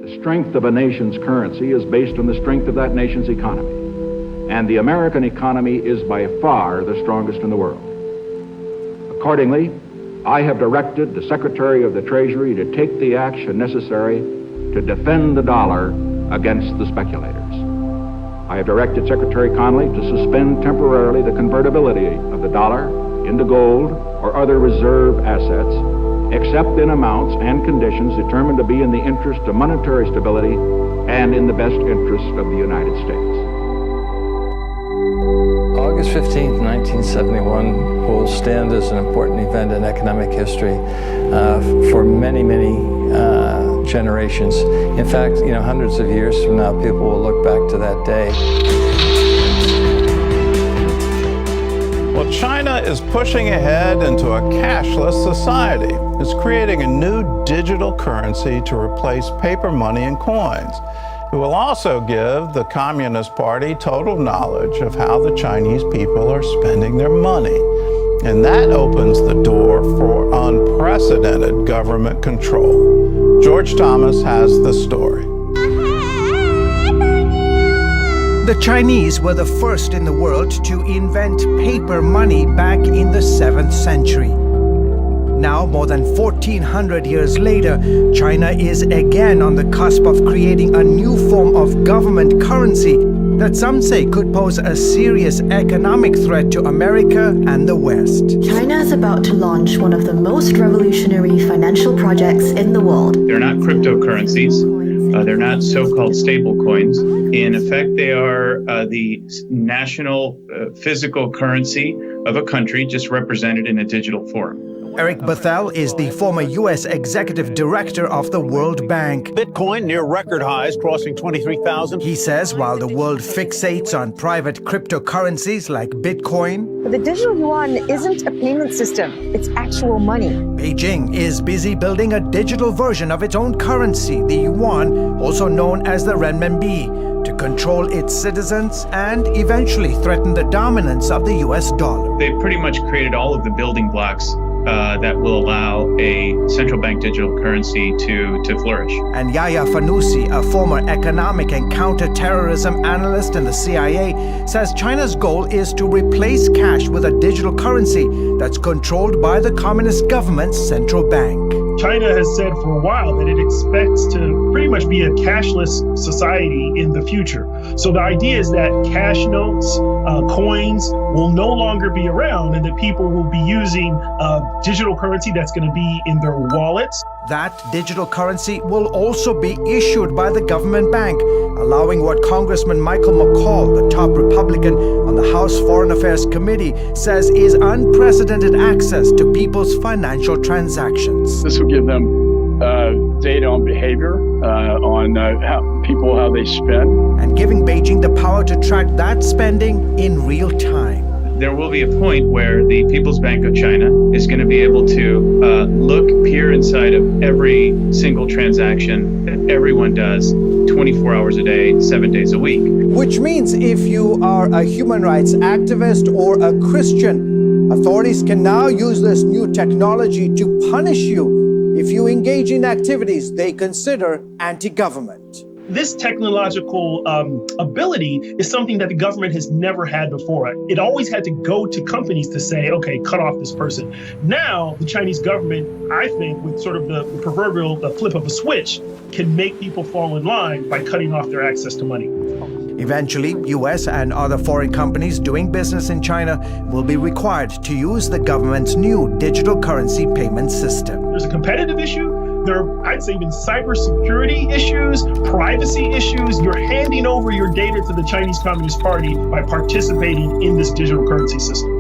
The strength of a nation's currency is based on the strength of that nation's economy. And the American economy is by far the strongest in the world. Accordingly, I have directed the Secretary of the Treasury to take the action necessary to defend the dollar against the speculators. I have directed Secretary Connally to suspend temporarily the convertibility of the dollar into gold or other reserve assets, except in amounts and conditions determined to be in the interest of monetary stability and in the best interest of the United States. August 15th, 1971 will stand as an important event in economic history for many, many generations. In fact, hundreds of years from now, people will look back to that day. Well, China is pushing ahead into a cashless society. It's creating a new digital currency to replace paper money and coins. It will also give the Communist Party total knowledge of how the Chinese people are spending their money. And that opens the door for unprecedented government control. George Thomas has the story. The Chinese were the first in the world to invent paper money back in the 7th century. Now, more than 1,400 years later, China is again on the cusp of creating a new form of government currency that some say could pose a serious economic threat to America and the West. China is about to launch one of the most revolutionary financial projects in the world. They're not cryptocurrencies. They're not so-called stable coins. In effect, they are the national physical currency of a country, just represented in a digital form. Eric Bethel is the former U.S. Executive Director of the World Bank. Bitcoin near record highs, crossing 23,000. He says while the world fixates on private cryptocurrencies like Bitcoin, the digital yuan isn't a payment system, it's actual money. Beijing is busy building a digital version of its own currency, the yuan, also known as the renminbi, to control its citizens and eventually threaten the dominance of the U.S. dollar. They pretty much created all of the building blocks that will allow a central bank digital currency to flourish. And Yahya Fanusi, a former economic and counterterrorism analyst in the CIA, says China's goal is to replace cash with a digital currency that's controlled by the communist government's central bank. China has said for a while that it expects to pretty much be a cashless society in the future. So the idea is that cash notes, coins will no longer be around, and that people will be using digital currency that's going to be in their wallets. That digital currency will also be issued by the government bank, allowing what Congressman Michael McCaul, the top Republican on the House Foreign Affairs Committee, says is unprecedented access to people's financial transactions. This will give them data on behavior, on how they spend. And giving Beijing the power to track that spending in real time. There will be a point where the People's Bank of China is going to be able to peer inside of every single transaction that everyone does 24 hours a day, 7 days a week. Which means if you are a human rights activist or a Christian, authorities can now use this new technology to punish you if you engage in activities they consider anti-government. This technological ability is something that the government has never had before. It always had to go to companies to say, okay, cut off this person. Now, the Chinese government, I think, with sort of the proverbial flip of a switch, can make people fall in line by cutting off their access to money. Eventually, U.S. and other foreign companies doing business in China will be required to use the government's new digital currency payment system. There's a competitive issue. There are, I'd say, even cybersecurity issues, privacy issues. You're handing over your data to the Chinese Communist Party by participating in this digital currency system.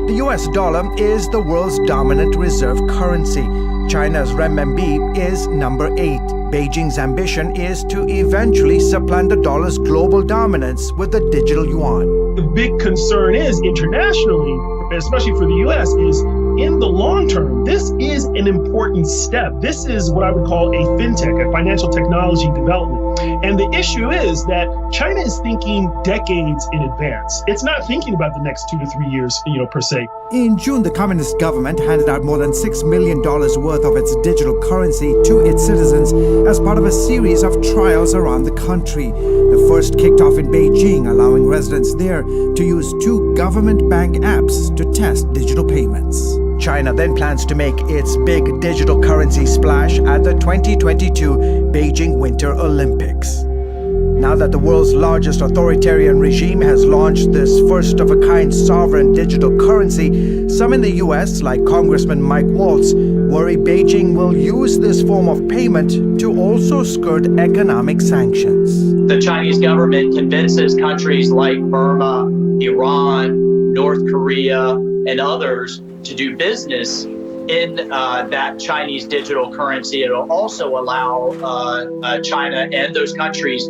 The U.S. dollar is the world's dominant reserve currency. China's renminbi is number 8. Beijing's ambition is to eventually supplant the dollar's global dominance with the digital yuan. The big concern is internationally, especially for the U.S., is in the long term, this is an an important step. This is what I would call a fintech, a financial technology development. And the issue is that China is thinking decades in advance. It's not thinking about the next 2 to 3 years, per se. In June, the communist government handed out more than $6 million worth of its digital currency to its citizens as part of a series of trials around the country. The first kicked off in Beijing, allowing residents there to use 2 government bank apps to test digital payments. China then plans to make its big digital currency splash at the 2022 Beijing Winter Olympics. Now that the world's largest authoritarian regime has launched this first-of-a-kind sovereign digital currency, some in the US, like Congressman Mike Waltz, worry Beijing will use this form of payment to also skirt economic sanctions. The Chinese government convinces countries like Burma, Iran, North Korea, and others to do business in that Chinese digital currency. It'll also allow China and those countries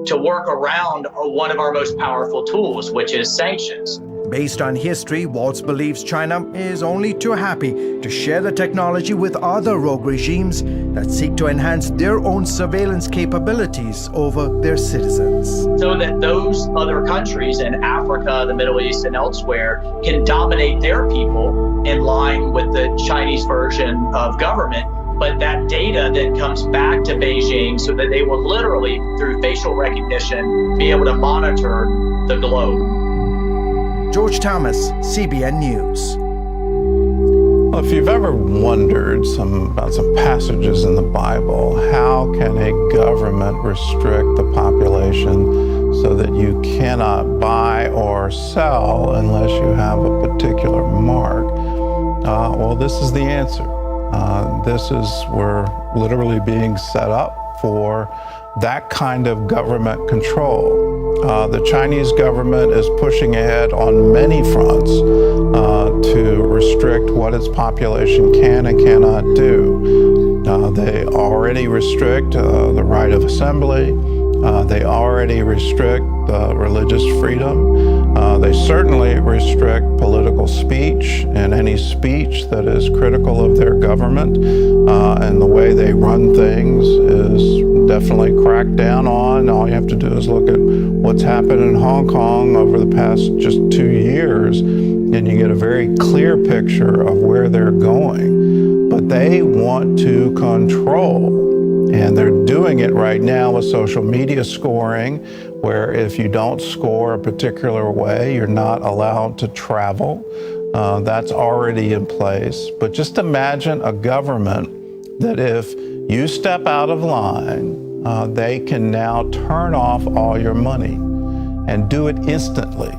to work around one of our most powerful tools, which is sanctions. Based on history, Waltz believes China is only too happy to share the technology with other rogue regimes that seek to enhance their own surveillance capabilities over their citizens. So that those other countries in Africa, the Middle East, and elsewhere can dominate their people in line with the Chinese version of government. But that data then comes back to Beijing so that they will literally, through facial recognition, be able to monitor the globe. George Thomas, CBN News. Well, if you've ever wondered about some passages in the Bible, how can a government restrict the population so that you cannot buy or sell unless you have a particular mark? Well, this is the answer. We're literally being set up for that kind of government control. The Chinese government is pushing ahead on many fronts to restrict what its population can and cannot do. They already restrict the right of assembly. They already restrict religious freedom. They certainly restrict political speech and any speech that is critical of their government. And the way they run things is definitely cracked down on. All you have to do is look at what's happened in Hong Kong over the past just 2 years, and you get a very clear picture of where they're going. But they want to control. And they're doing it right now with social media scoring, where if you don't score a particular way, you're not allowed to travel. That's already in place. But just imagine a government that if you step out of line, they can now turn off all your money and do it instantly.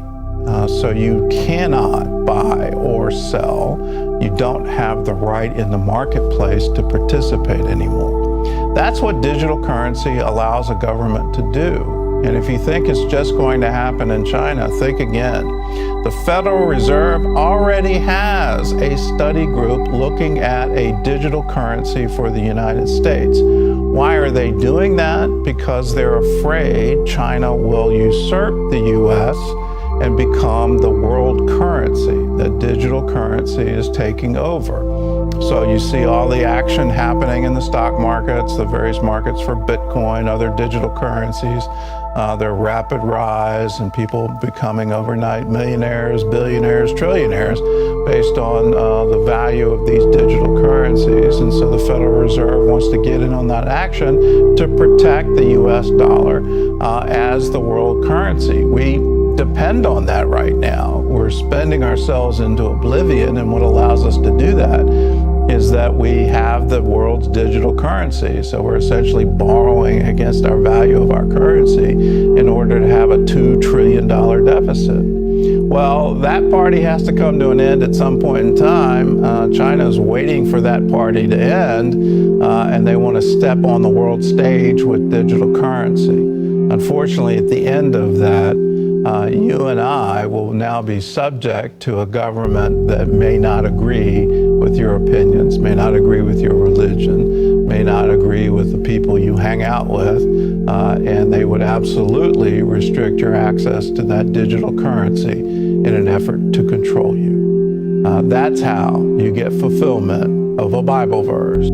So you cannot buy or sell. You don't have the right in the marketplace to participate anymore. That's what digital currency allows a government to do. And if you think it's just going to happen in China, think again. The Federal Reserve already has a study group looking at a digital currency for the United States. Why are they doing that? Because they're afraid China will usurp the U.S. and become the world currency. The digital currency is taking over. So you see all the action happening in the stock markets, the various markets for Bitcoin, other digital currencies, their rapid rise and people becoming overnight millionaires, billionaires, trillionaires based on the value of these digital currencies. And so the Federal Reserve wants to get in on that action to protect the US dollar as the world currency. We depend on that right now. We're spending ourselves into oblivion, and what allows us to do that is that we have the world's digital currency. So we're essentially borrowing against our value of our currency in order to have a $2 trillion deficit. Well, that party has to come to an end at some point in time. China's waiting for that party to end, and they want to step on the world stage with digital currency. Unfortunately, at the end of that, you and I will now be subject to a government that may not agree with your opinions, may not agree with your religion, may not agree with the people you hang out with, and they would absolutely restrict your access to that digital currency in an effort to control you. That's how you get fulfillment of a Bible verse.